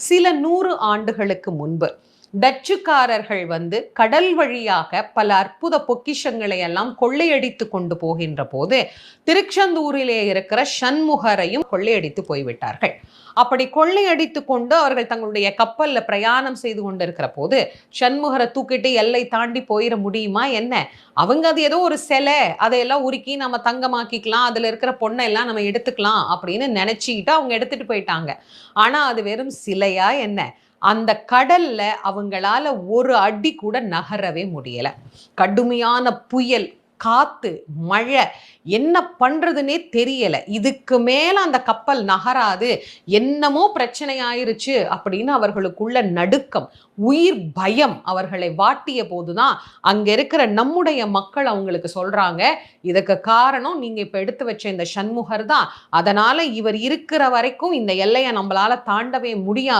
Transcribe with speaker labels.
Speaker 1: சில 100 ஆண்டுகளுக்கு முன்பு டச்சுக்காரர்கள் வந்து கடல் வழியாக பல அற்புத பொக்கிஷங்களை எல்லாம் கொள்ளையடித்து கொண்டு போகின்ற போது திருச்செந்தூரிலே இருக்கிற சண்முகரையும் கொள்ளையடித்து போய்விட்டார்கள். அப்படி கொள்ளையடித்து கொண்டு அவர்கள் தங்களுடைய கப்பல்ல பிரயாணம் செய்து கொண்டிருக்கிற போது சண்முகரை தூக்கிட்டு எல்லை தாண்டி போயிட முடியுமா என்ன? அவங்க அது ஏதோ ஒரு சிலை, அதையெல்லாம் உருக்கி நம்ம தங்கமாக்கிக்கலாம், அதுல இருக்கிற பொண்ணை எல்லாம் நம்ம எடுத்துக்கலாம் அப்படின்னு நினைச்சுக்கிட்டு அவங்க எடுத்துட்டு போயிட்டாங்க. ஆனா அது வெறும் சிலையா என்ன? அந்த கடல்ல அவங்களால ஒரு அடி கூட நகரவே முடியல. கடுமையான புயல், காத்து, மழை, என்ன பண்றதுன்னே தெரியல. இதுக்கு மேல அந்த கப்பல் நகராது, என்னமோ பிரச்சனை ஆயிருச்சு அப்படின்னு அவர்களுக்குள்ள நடுக்கம், உயிர் பயம் அவர்களை வாட்டிய போதுதான் அங்க இருக்கிற நம்முடைய மக்கள் அவங்களுக்கு சொல்றாங்க, இதுக்கு காரணம் நீங்க இப்ப எடுத்து வச்ச இந்த சண்முகர் தான். அதனால இவர் இருக்கிற வரைக்கும் இந்த எல்லையை நம்மளால தாண்டவே முடியாது.